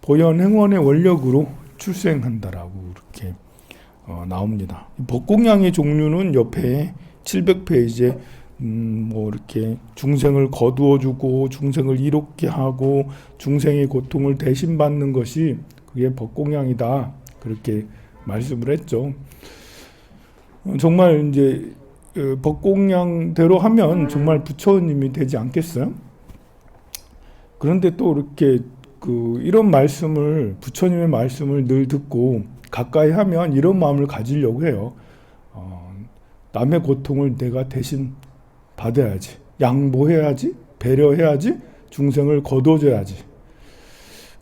고연행원의 원력으로 출생한다라고 이렇게 나옵니다. 법공양의 종류는 옆에 700페이지에 뭐 이렇게 중생을 거두어주고 중생을 이롭게 하고 중생의 고통을 대신받는 것이 그게 법공양이다 그렇게 말씀을 했죠. 정말 이제 법공양대로 하면 정말 부처님이 되지 않겠어요? 그런데 또 이렇게 이런 말씀을 부처님의 말씀을 늘 듣고 가까이 하면 이런 마음을 가지려고 해요. 남의 고통을 내가 대신 받아야지, 양보해야지, 배려해야지, 중생을 거둬줘야지.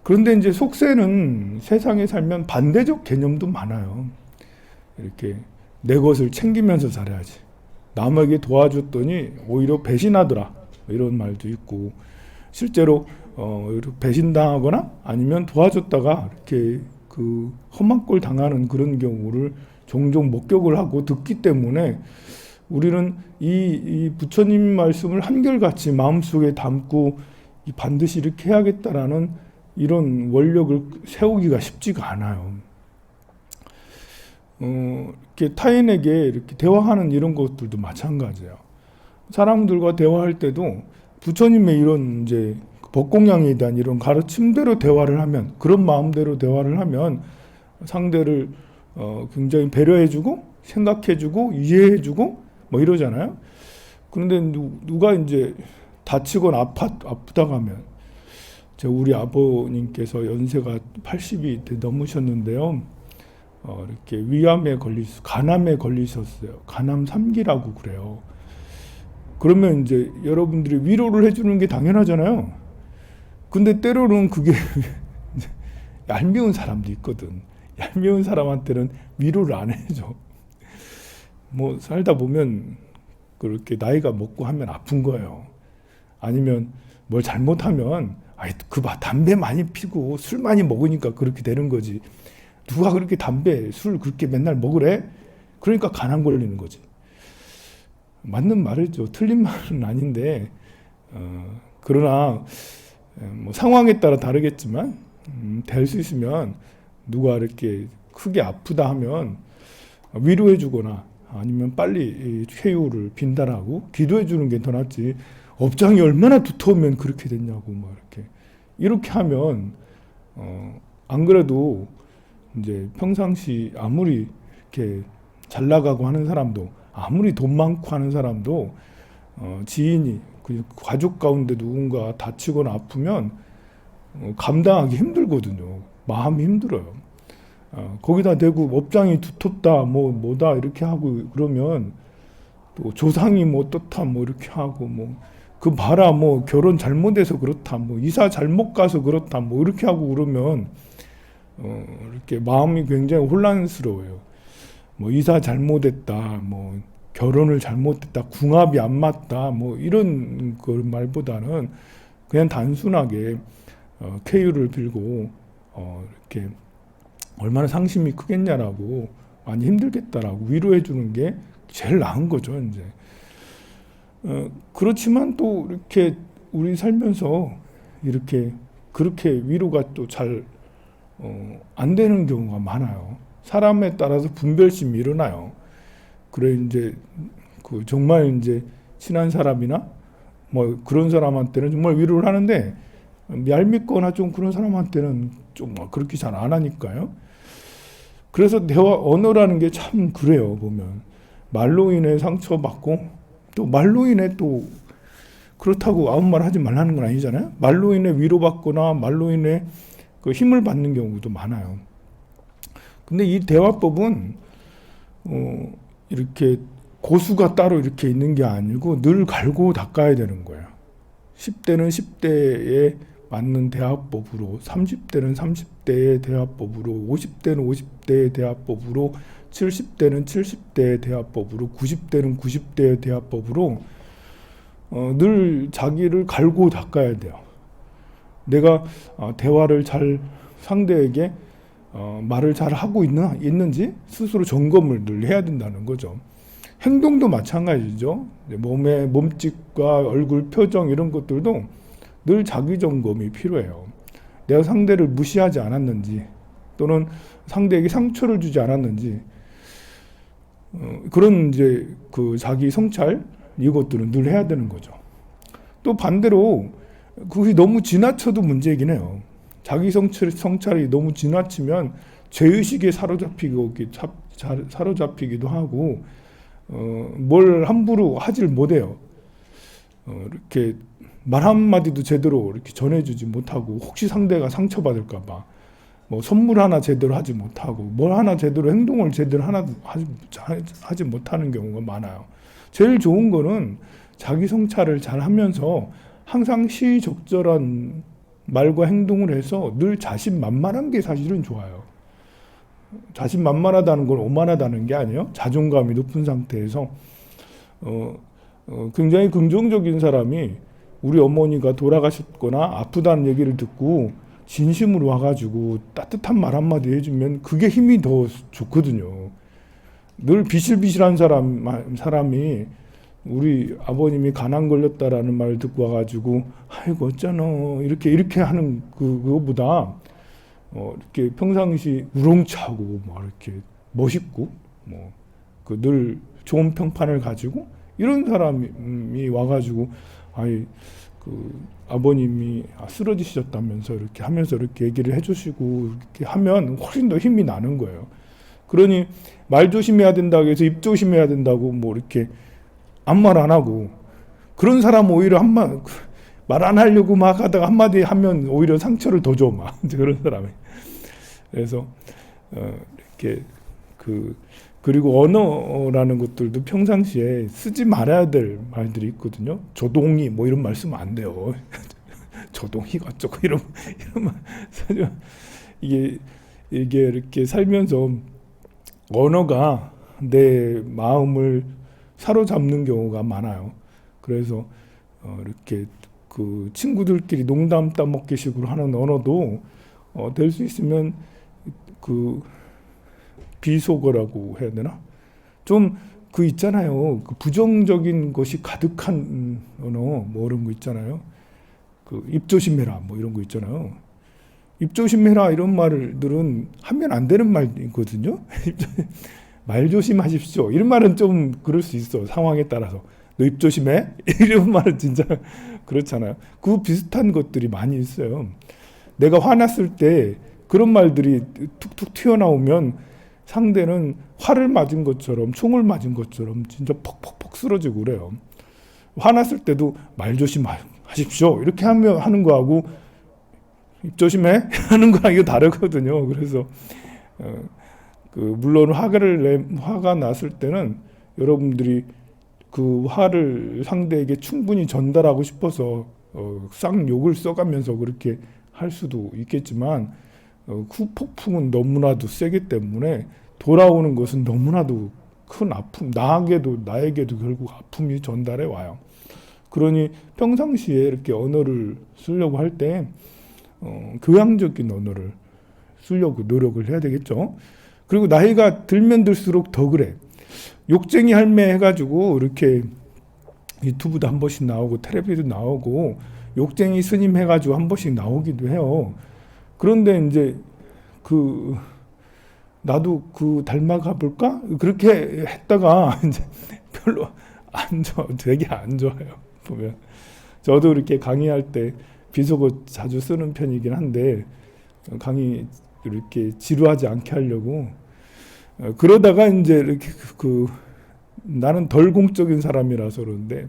그런데 이제 속세는 세상에 살면 반대적 개념도 많아요. 이렇게 내 것을 챙기면서 살아야지. 남에게 도와줬더니 오히려 배신하더라. 이런 말도 있고, 실제로 배신당하거나 아니면 도와줬다가 이렇게 험한 꼴 당하는 그런 경우를 종종 목격을 하고 듣기 때문에 우리는 이 부처님 말씀을 한결같이 마음속에 담고 반드시 이렇게 해야겠다라는 이런 원력을 세우기가 쉽지가 않아요. 이렇게 타인에게 이렇게 대화하는 이런 것들도 마찬가지예요. 사람들과 대화할 때도 부처님의 이런 이제 법공양에 대한 이런 가르침대로 대화를 하면, 그런 마음대로 대화를 하면 상대를 굉장히 배려해주고 생각해주고 이해해주고 뭐 이러잖아요. 그런데 누가 이제 다치거나 아프다고 하면, 우리 아버님께서 연세가 80이 넘으셨는데요. 이렇게 간암에 걸리셨어요. 간암 3기라고 그래요. 그러면 이제 여러분들이 위로를 해주는 게 당연하잖아요. 근데 때로는 그게 얄미운 사람도 있거든. 얄미운 사람한테는 위로를 안 해줘. 뭐 살다 보면 그렇게 나이가 먹고 하면 아픈 거예요. 아니면 뭘 잘못하면 담배 많이 피고 술 많이 먹으니까 그렇게 되는 거지. 누가 그렇게 담배, 술 그렇게 맨날 먹으래? 그러니까 간암 걸리는 거지. 맞는 말이죠. 틀린 말은 아닌데 그러나 뭐 상황에 따라 다르겠지만 될 수 있으면 누가 이렇게 크게 아프다 하면 위로해 주거나 아니면 빨리 쾌유를 빈달하고 기도해 주는 게 더 낫지. 업장이 얼마나 두터우면 그렇게 됐냐고 뭐 이렇게 하면 안 그래도 이제 평상시 아무리 이렇게 잘 나가고 하는 사람도, 아무리 돈 많고 하는 사람도 지인이 가족 가운데 누군가 다치거나 아프면 감당하기 힘들거든요. 마음이 힘들어요. 거기다 대고 업장이 두텁다 뭐다 이렇게 하고 그러면 또 조상이 뭐 어떻다 뭐 이렇게 하고 그 봐라 뭐 결혼 잘못해서 그렇다 뭐 이사 잘못 가서 그렇다 뭐 이렇게 하고 그러면 이렇게 마음이 굉장히 혼란스러워요. 뭐 이사 잘못했다, 뭐 결혼을 잘못했다, 궁합이 안 맞다, 뭐 이런 그 말보다는 그냥 단순하게 쾌유를 빌고 이렇게 얼마나 상심이 크겠냐라고, 많이 힘들겠다라고 위로해 주는 게 제일 나은 거죠, 이제. 그렇지만 또 이렇게 우리 살면서 이렇게 그렇게 위로가 또 잘 안 되는 경우가 많아요. 사람에 따라서 분별심이 일어나요. 그래 이제 정말 이제 친한 사람이나 뭐 그런 사람한테는 정말 위로를 하는데 얄밉거나 좀 그런 사람한테는 좀 그렇게 잘 안 하니까요. 그래서 대화 언어라는 게 참 그래요. 보면 말로 인해 상처받고 또 말로 인해 또 그렇다고 아무 말 하지 말라는 건 아니잖아요. 말로 인해 위로받거나 말로 인해 그 힘을 받는 경우도 많아요. 근데 이 대화법은 이렇게 고수가 따로 이렇게 있는 게 아니고 늘 갈고 닦아야 되는 거예요. 10대는 10대에 맞는 대화법으로, 30대는 30대의 대화법으로, 50대는 50대의 대화법으로, 70대는 70대의 대화법으로, 90대는 90대의 대화법으로 늘 자기를 갈고 닦아야 돼요. 내가 대화를 잘 상대에게 말을 잘 하고 있는지 스스로 점검을 늘 해야 된다는 거죠. 행동도 마찬가지죠. 몸의 몸짓과 얼굴 표정 이런 것들도 늘 자기 점검이 필요해요. 내가 상대를 무시하지 않았는지 또는 상대에게 상처를 주지 않았는지 그런 이제 그 자기 성찰 이것들은 늘 해야 되는 거죠. 또 반대로 그것이 너무 지나쳐도 문제이긴 해요. 자기 성찰이 너무 지나치면 죄의식에 사로잡히기도 하고 뭘 함부로 하질 못해요. 이렇게 말 한마디도 제대로 이렇게 전해주지 못하고 혹시 상대가 상처받을까봐 뭐 선물 하나 제대로 하지 못하고 뭘 하나 제대로 행동을 제대로 하나 하지 못하는 경우가 많아요. 제일 좋은 거는 자기 성찰을 잘 하면서 항상 시적절한 말과 행동을 해서 늘 자신만만한 게 사실은 좋아요. 자신만만하다는 건 오만하다는 게 아니에요. 자존감이 높은 상태에서 굉장히 긍정적인 사람이 우리 어머니가 돌아가셨거나 아프다는 얘기를 듣고 진심으로 와가지고 따뜻한 말 한마디 해주면 그게 힘이 더 좋거든요. 늘 비실비실한 사람이 우리 아버님이 간암 걸렸다라는 말을 듣고 와가지고 아이고 어쩌노 이렇게 하는 그거보다 이렇게 평상시 우렁차고 막 이렇게 멋있고 뭐 그 늘 좋은 평판을 가지고 이런 사람이 와가지고 아이 그 아버님이 쓰러지셨다면서 이렇게 하면서 이렇게 얘기를 해주시고 이렇게 하면 훨씬 더 힘이 나는 거예요. 그러니 말 조심해야 된다고 해서 입 조심해야 된다고 뭐 이렇게 아무 말 안 하고 그런 사람 오히려 말 안 하려고 막 하다가 한마디 하면 오히려 상처를 더 줘 막 그런 사람이. 그래서 이렇게 그리고 언어라는 것들도 평상시에 쓰지 말아야 될 말들이 있거든요. 조동이 뭐 이런 말 쓰면 안 돼요. 조동이가 어쩌고 이런 말 이게 이렇게 살면서 언어가 내 마음을 사로잡는 경우가 많아요. 그래서 이렇게 그 친구들끼리 농담 따먹기식으로 하는 언어도 될 수 있으면 그 비속어라고 해야 되나? 좀 그 있잖아요. 그 부정적인 것이 가득한 언어 뭐 이런 거 있잖아요. 그 입 조심해라 뭐 이런 거 있잖아요. 입 조심해라 이런 말들은 하면 안 되는 말이거든요. 말 조심하십시오. 이런 말은 좀 그럴 수 있어. 상황에 따라서. 너 입 조심해? 이런 말은 진짜 그렇잖아요. 그 비슷한 것들이 많이 있어요. 내가 화났을 때 그런 말들이 툭툭 튀어나오면 상대는 활을 맞은 것처럼 총을 맞은 것처럼 진짜 퍽퍽퍽 쓰러지고 그래요. 화났을 때도 말 조심하십시오. 이렇게 하는 거하고 입 조심해? 하는 거랑 이거 다르거든요. 그래서 물론 화가 났을 때는 여러분들이 그 화를 상대에게 충분히 전달하고 싶어서 쌍욕을 써가면서 그렇게 할 수도 있겠지만 그 폭풍은 너무나도 세기 때문에 돌아오는 것은 너무나도 큰 아픔, 나에게도 결국 아픔이 전달해 와요. 그러니 평상시에 이렇게 언어를 쓰려고 할 때 교양적인 언어를 쓰려고 노력을 해야 되겠죠. 그리고 나이가 들면 들수록 더 그래. 욕쟁이 할매 해가지고 이렇게 유튜브도 한 번씩 나오고 텔레비도 나오고 욕쟁이 스님 해가지고 한 번씩 나오기도 해요. 그런데 이제 나도 닮아가 볼까? 그렇게 했다가 이제 별로 되게 안 좋아요. 보면 저도 이렇게 강의할 때 비속어 자주 쓰는 편이긴 한데 강의 이렇게 지루하지 않게 하려고 그러다가 이제 이렇게 나는 덜 공적인 사람이라서 그러는데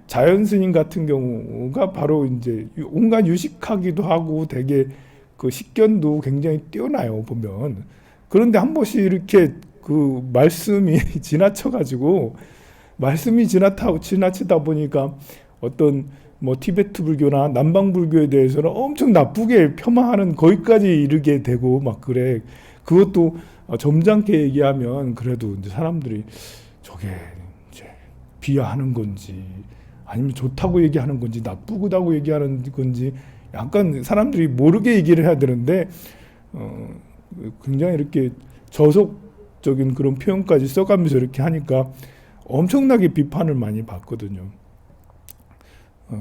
자연 스님 같은 경우가 바로 이제 온갖 유식하기도 하고 되게 그 식견도 굉장히 뛰어나요 보면. 그런데 한 번씩 이렇게 그 말씀이 지나쳐가지고 말씀이 지나치다 보니까 어떤 뭐 티베트 불교나 남방 불교에 대해서는 엄청 나쁘게 폄하하는 거기까지 이르게 되고 막 그래. 그것도 점잖게 얘기하면 그래도 이제 사람들이 저게 이제 비하하는 건지 아니면 좋다고 얘기하는 건지 나쁘다고 얘기하는 건지 약간 사람들이 모르게 얘기를 해야 되는데 굉장히 이렇게 저속적인 그런 표현까지 써가면서 이렇게 하니까 엄청나게 비판을 많이 받거든요.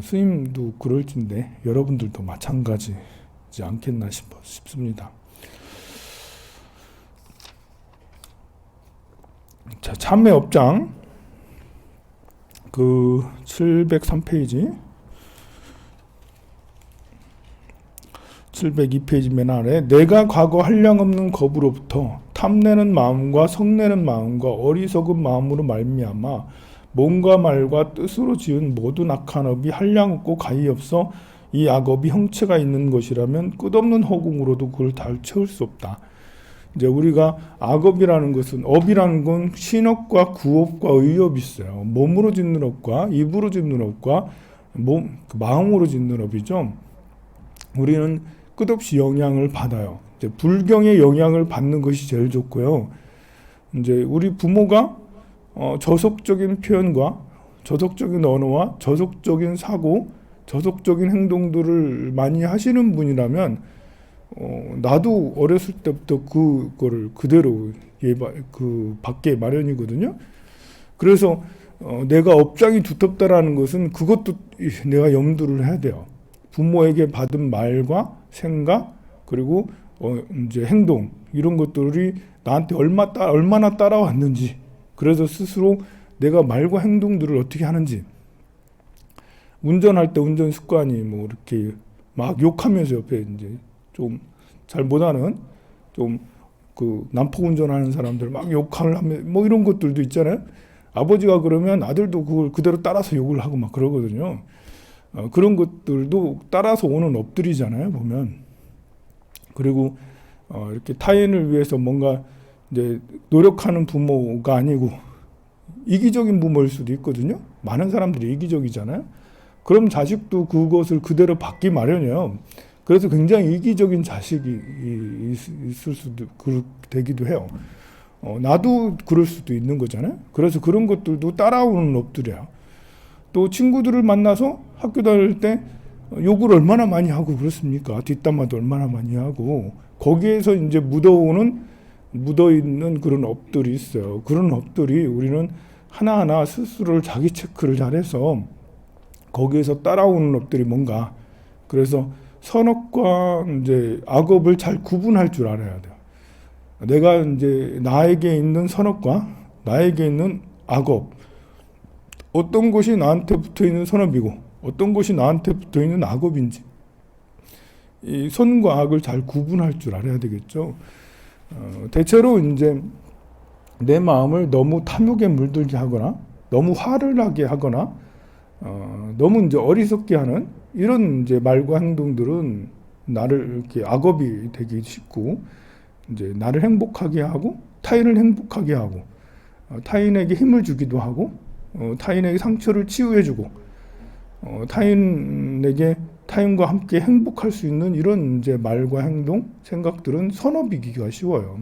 스님도 그럴진데 여러분들도 마찬가지지 있지 않겠나 싶습니다. 자, 참매업장 703페이지 702페이지 맨 아래 내가 과거 한량없는 겁으로부터 탐내는 마음과 성내는 마음과 어리석은 마음으로 말미암아 몸과 말과 뜻으로 지은 모든 악한 업이 한량없고 가히 없어 이 악업이 형체가 있는 것이라면 끝없는 허공으로도 그걸 다 채울 수 없다. 이제 우리가 악업이라는 것은 업이라는 건 신업과 구업과 의업이 있어요. 몸으로 짓는 업과 입으로 짓는 업과 마음으로 짓는 업이죠. 우리는 끝없이 영향을 받아요. 이제 불경의 영향을 받는 것이 제일 좋고요. 이제 우리 부모가 저속적인 표현과 저속적인 언어와 저속적인 사고, 저속적인 행동들을 많이 하시는 분이라면 나도 어렸을 때부터 그거를 그대로 받게 마련이거든요. 그래서 내가 업장이 두텁다라는 것은 그것도 내가 염두를 해야 돼요. 부모에게 받은 말과 생각 그리고 이제 행동 이런 것들이 나한테 얼마나 따라왔는지, 그래서 스스로 내가 말과 행동들을 어떻게 하는지, 운전할 때 운전 습관이 뭐 이렇게 막 욕하면서 옆에 이제 좀 잘 못하는 좀 그 난폭 운전하는 사람들 막 욕을 하면 뭐 이런 것들도 있잖아요. 아버지가 그러면 아들도 그걸 그대로 따라서 욕을 하고 막 그러거든요. 그런 것들도 따라서 오는 업들이잖아요, 보면. 그리고 이렇게 타인을 위해서 뭔가 이제 노력하는 부모가 아니고 이기적인 부모일 수도 있거든요. 많은 사람들이 이기적이잖아요. 그럼 자식도 그것을 그대로 받기 마련이에요. 그래서 굉장히 이기적인 자식이 있을 수도 되기도 해요. 나도 그럴 수도 있는 거잖아요. 그래서 그런 것들도 따라오는 업들이에요. 또 친구들을 만나서 학교 다닐 때 욕을 얼마나 많이 하고 그렇습니까? 뒷담화도 얼마나 많이 하고, 거기에서 이제 묻어있는 그런 업들이 있어요. 그런 업들이 우리는 하나하나 스스로를 자기 체크를 잘해서 거기에서 따라오는 업들이 뭔가, 그래서 선업과 이제 악업을 잘 구분할 줄 알아야 돼요. 내가 이제 나에게 있는 선업과 나에게 있는 악업, 어떤 것이 나한테 붙어 있는 선업이고 어떤 것이 나한테 붙어 있는 악업인지, 이 선과 악을 잘 구분할 줄 알아야 되겠죠. 대체로 이제 내 마음을 너무 탐욕에 물들게 하거나 너무 화를 나게 하거나 너무 이제 어리석게 하는 이런 이제 말과 행동들은 나를 이렇게 악업이 되기 쉽고, 이제 나를 행복하게 하고 타인을 행복하게 하고 타인에게 힘을 주기도 하고 타인에게 상처를 치유해주고 타인과 함께 행복할 수 있는 이런 이제 말과 행동, 생각들은 선업이기가 쉬워요.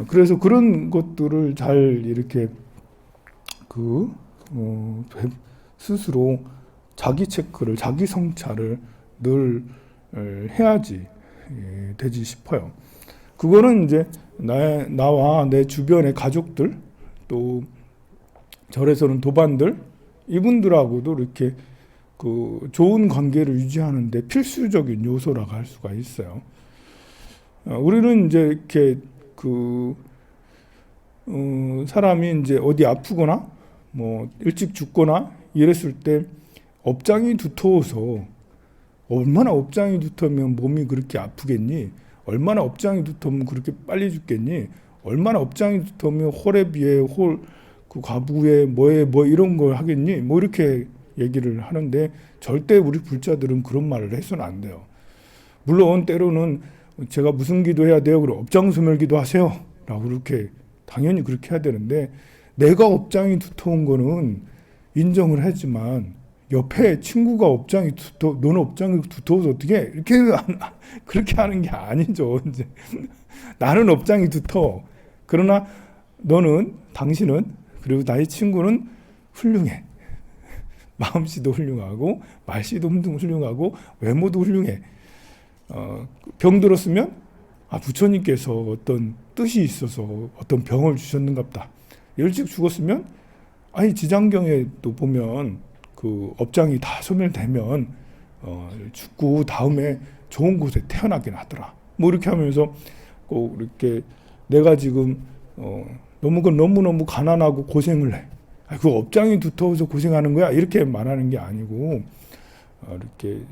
그래서 그런 것들을 잘 이렇게 스스로 자기 체크를, 자기 성찰을 늘 해야지 되지 싶어요. 그거는 이제 나와 내 주변의 가족들, 또 절에서는 도반들, 이분들하고도 이렇게 좋은 관계를 유지하는데 필수적인 요소라고 할 수가 있어요. 우리는 이제 이렇게 사람이 이제 어디 아프거나 뭐 일찍 죽거나 이랬을 때 업장이 두터워서, 얼마나 업장이 두터우면 몸이 그렇게 아프겠니? 얼마나 업장이 두터우면 그렇게 빨리 죽겠니? 얼마나 업장이 두터우면 홀에 그 과부에 뭐 이런 걸 하겠니? 뭐 이렇게 얘기를 하는데, 절대 우리 불자들은 그런 말을 해서는 안 돼요. 물론 때로는 제가 무슨 기도해야 돼요? 그럼 업장소멸기도 하세요 라고 이렇게 당연히 그렇게 해야 되는데, 내가 업장이 두터운 거는 인정을 하지만 옆에 친구가 너는 업장이 두터워서 어떻게 해? 이렇게 그렇게 하는 게 아니죠. 이제 나는 업장이 두터워. 그러나 당신은 그리고 나의 친구는 훌륭해. 마음씨도 훌륭하고 말씨도 훌륭하고 외모도 훌륭해. 병들었으면 부처님께서 어떤 뜻이 있어서 어떤 병을 주셨는갑다. 일찍 죽었으면 지장경에 또 보면 그 업장이 다 소멸되면 죽고 다음에 좋은 곳에 태어나긴 하더라. 뭐 이렇게 하면서 꼭 이렇게 내가 지금 너무 가난하고 고생을 해. 그 업장이 두터워서 고생하는 거야. 이렇게 말하는 게 아니고 이렇게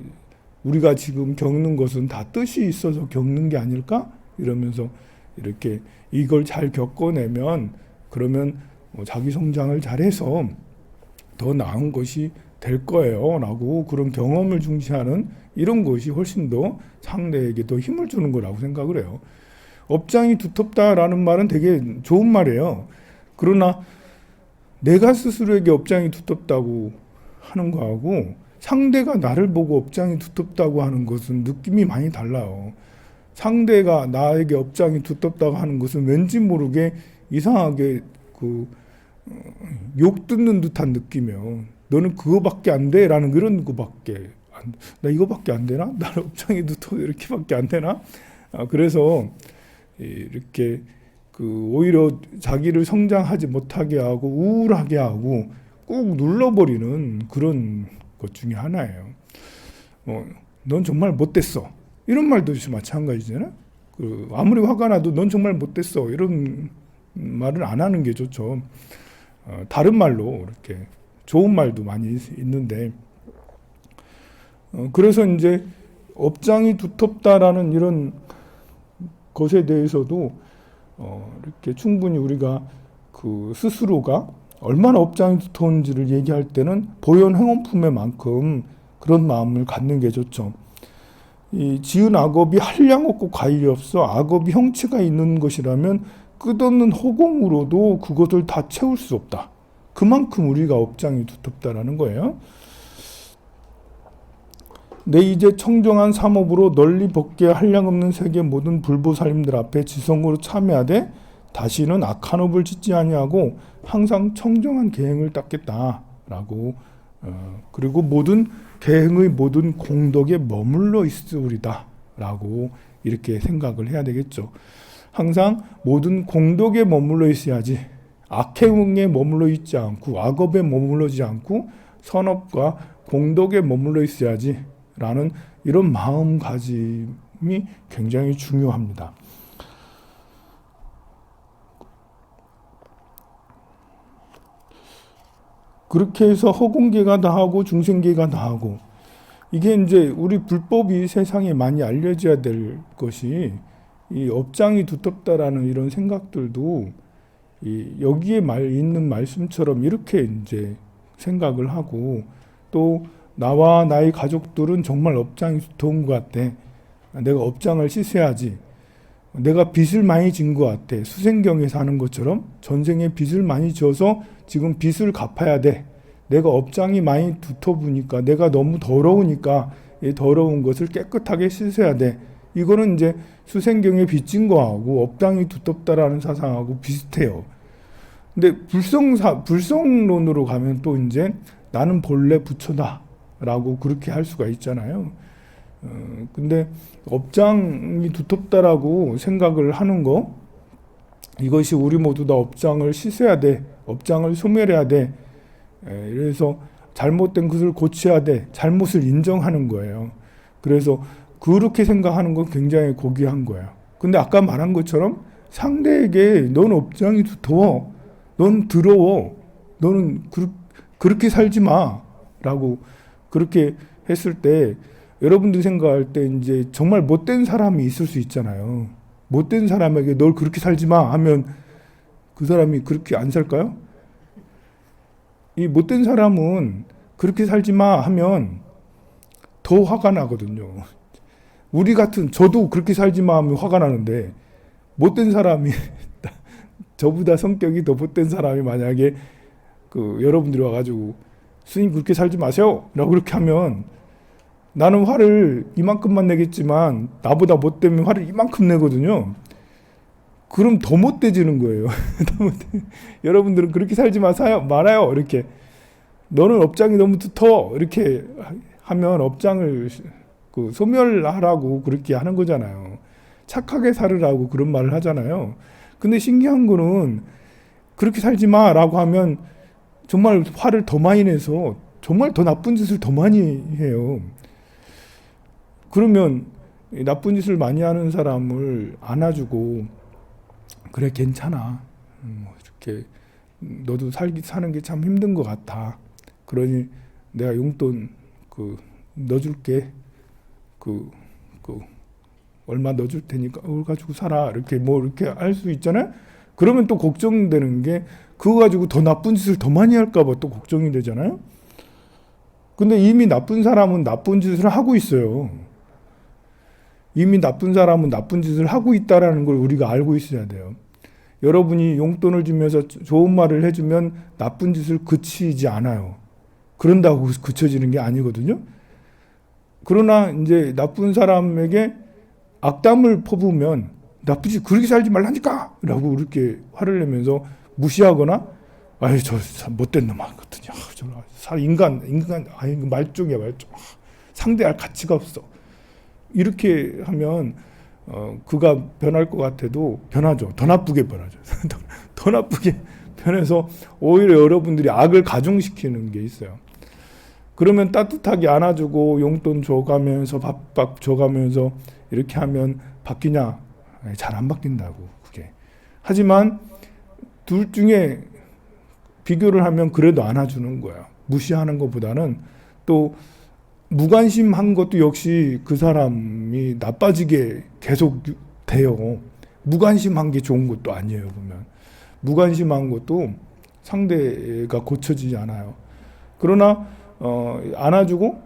우리가 지금 겪는 것은 다 뜻이 있어서 겪는 게 아닐까? 이러면서 이렇게 이걸 잘 겪어내면 그러면 자기 성장을 잘해서 더 나은 것이 될 거예요. 라고 그런 경험을 중시하는 이런 것이 훨씬 더 상대에게 더 힘을 주는 거라고 생각을 해요. 업장이 두텁다라는 말은 되게 좋은 말이에요. 그러나 내가 스스로에게 업장이 두텁다고 하는 거하고 상대가 나를 보고 업장이 두텁다고 하는 것은 느낌이 많이 달라요. 상대가 나에게 업장이 두텁다고 하는 것은 왠지 모르게 이상하게 욕 듣는 듯한 느낌이에요. 너는 그거밖에 안 돼? 라는 그런 거밖에 나 이거밖에 안 되나? 나는 업장이 두터워 이렇게밖에 안 되나? 그래서 이렇게 오히려 자기를 성장하지 못하게 하고 우울하게 하고 꾹 눌러버리는 그런 것 중에 하나예요. 넌 정말 못됐어. 이런 말도 마찬가지잖아요. 아무리 화가 나도 넌 정말 못됐어. 이런 말을 안 하는 게 좋죠. 다른 말로 이렇게 좋은 말도 많이 있는데 그래서 이제 업장이 두텁다라는 이런 것에 대해서도 이렇게 충분히 우리가 스스로가 얼마나 업장이 두터운지를 얘기할 때는 보현 행원품의 만큼 그런 마음을 갖는 게 좋죠. 이 지은 악업이 한량 없고 과일이 없어 악업이 형체가 있는 것이라면 끝없는 허공으로도 그것을 다 채울 수 없다. 그만큼 우리가 업장이 두텁다라는 거예요. 내 이제 청정한 삼업으로 널리 벗게 한량없는 세계 모든 불보살님들 앞에 지성으로 참여하되 다시는 악한 업을 짓지 아니하고 항상 청정한 계행을 닦겠다라고 그리고 모든 계행의 모든 공덕에 머물러 있으리다라고 이렇게 생각을 해야 되겠죠. 항상 모든 공덕에 머물러 있어야지 악행에 머물러 있지 않고 악업에 머물러지 않고 선업과 공덕에 머물러 있어야지 라는 이런 마음가짐이 굉장히 중요합니다. 그렇게 해서 허공계가 다하고 중생계가 다하고 이게 이제 우리 불법이 세상에 많이 알려져야 될 것이 이 업장이 두텁다라는 이런 생각들도 여기에 있는 말씀처럼 이렇게 이제 생각을 하고 또 나와 나의 가족들은 정말 업장이 두터운 것 같아. 내가 업장을 씻어야지. 내가 빚을 많이 진 것 같아. 수생경에 사는 것처럼 전생에 빚을 많이 져서 지금 빚을 갚아야 돼. 내가 업장이 많이 두터우니까 내가 너무 더러우니까 이 더러운 것을 깨끗하게 씻어야 돼. 이거는 이제 수생경에 빚진 거하고 업장이 두텁다라는 사상하고 비슷해요. 근데 불성론으로 가면 또 이제 나는 본래 부처다 라고 그렇게 할 수가 있잖아요. 근데 업장이 두텁다라고 생각을 하는 거 이것이 우리 모두 다 업장을 씻어야 돼. 업장을 소멸해야 돼. 그래서 잘못된 것을 고쳐야 돼. 잘못을 인정하는 거예요. 그래서 그렇게 생각하는 건 굉장히 고귀한 거예요. 근데 아까 말한 것처럼 상대에게 넌 업장이 두터워. 넌 더러워. 너는 그렇게 살지 마. 라고 그렇게 했을 때 여러분들이 생각할 때 이제 정말 못된 사람이 있을 수 있잖아요. 못된 사람에게 널 그렇게 살지 마 하면 그 사람이 그렇게 안 살까요? 이 못된 사람은 그렇게 살지 마 하면 더 화가 나거든요. 우리 같은 저도 그렇게 살지 마 하면 화가 나는데 못된 사람이 저보다 성격이 더 못된 사람이 만약에 여러분들이 와가지고 스님 그렇게 살지 마세요 라고 그렇게 하면 나는 화를 이만큼만 내겠지만 나보다 못되면 화를 이만큼 내거든요. 그럼 더 못돼지는 거예요. 여러분들은 그렇게 살지 말아요 이렇게. 너는 업장이 너무 두터워 이렇게 하면 업장을 소멸하라고 그렇게 하는 거잖아요. 착하게 살으라고 그런 말을 하잖아요. 근데 신기한 거는 그렇게 살지 마 라고 하면 정말 화를 더 많이 내서 정말 더 나쁜 짓을 더 많이 해요. 그러면 이 나쁜 짓을 많이 하는 사람을 안아주고 그래 괜찮아. 이렇게 너도 사는 게 참 힘든 것 같아. 그러니 내가 용돈 넣어줄게. 얼마 넣어줄 테니까 그걸 가지고 살아. 이렇게 이렇게 할 수 있잖아요. 그러면 또 걱정되는 게 그거 가지고 더 나쁜 짓을 더 많이 할까봐 또 걱정이 되잖아요. 근데 이미 나쁜 사람은 나쁜 짓을 하고 있어요. 이미 나쁜 사람은 나쁜 짓을 하고 있다라는 걸 우리가 알고 있어야 돼요. 여러분이 용돈을 주면서 좋은 말을 해주면 나쁜 짓을 그치지 않아요. 그런다고 그쳐지는 게 아니거든요. 그러나 이제 나쁜 사람에게 악담을 퍼부으면 나쁜 짓 그렇게 살지 말라니까! 라고 이렇게 화를 내면서 무시하거나 아이 저 못된 놈 같더니 인간 말종이야 말종. 상대할 가치가 없어. 이렇게 하면 그가 변할 것 같아도 변하죠. 더 나쁘게 변하죠. 더 나쁘게 변해서 오히려 여러분들이 악을 가중시키는 게 있어요. 그러면 따뜻하게 안아주고 용돈 줘가면서 밥 줘가면서 이렇게 하면 바뀌냐? 잘 안 바뀐다고 그게. 하지만 둘 중에 비교를 하면 그래도 안아주는 거야. 무시하는 것보다는 또 무관심한 것도 역시 그 사람이 나빠지게 계속 돼요. 무관심한 게 좋은 것도 아니에요. 보면 무관심한 것도 상대가 고쳐지지 않아요. 그러나 안아주고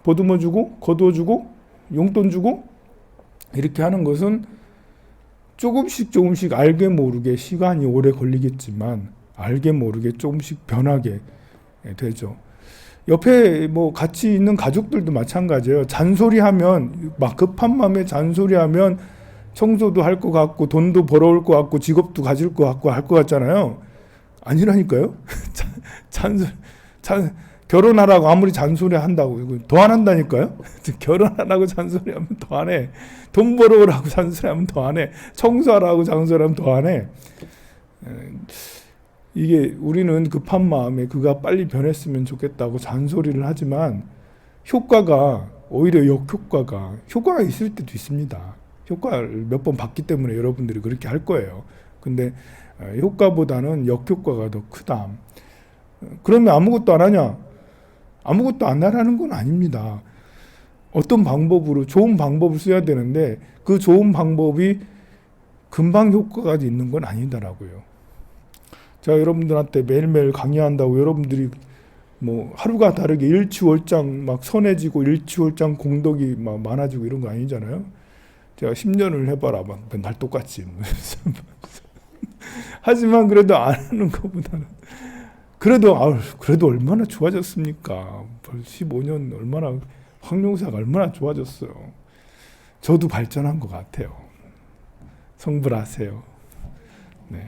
보듬어주고 거두어주고 용돈 주고 이렇게 하는 것은 조금씩 알게 모르게 시간이 오래 걸리겠지만 알게 모르게 조금씩 변하게 되죠. 옆에 같이 있는 가족들도 마찬가지예요. 잔소리하면 막 급한 마음에 잔소리하면 청소도 할 것 같고 돈도 벌어올 것 같고 직업도 가질 것 같고 할 것 같잖아요. 아니라니까요. 결혼하라고 아무리 잔소리 한다고 이거 더 안 한다니까요. 결혼하라고 잔소리하면 더 안 해. 돈 벌어오라고 잔소리하면 더 안 해. 청소하라고 잔소리하면 더 안 해. 이게 우리는 급한 마음에 그가 빨리 변했으면 좋겠다고 잔소리를 하지만 효과가 오히려 효과가 있을 때도 있습니다. 효과를 몇 번 봤기 때문에 여러분들이 그렇게 할 거예요. 근데 효과보다는 역효과가 더 크다. 그러면 아무것도 안 하냐? 아무것도 안 하라는 건 아닙니다. 어떤 방법으로 좋은 방법을 써야 되는데 그 좋은 방법이 금방 효과가 있는 건 아니더라고요. 제가 여러분들한테 매일매일 강의한다고 여러분들이 하루가 다르게 일취월장 막 선해지고 일취월장 공덕이 막 많아지고 이런 거 아니잖아요. 제가 10년을 해봐라 막 맨날 똑같이 하지만 그래도 안 하는 것보다는 그래도 얼마나 좋아졌습니까? 15년 얼마나 황룡사가 얼마나 좋아졌어요. 저도 발전한 것 같아요. 성불하세요. 네.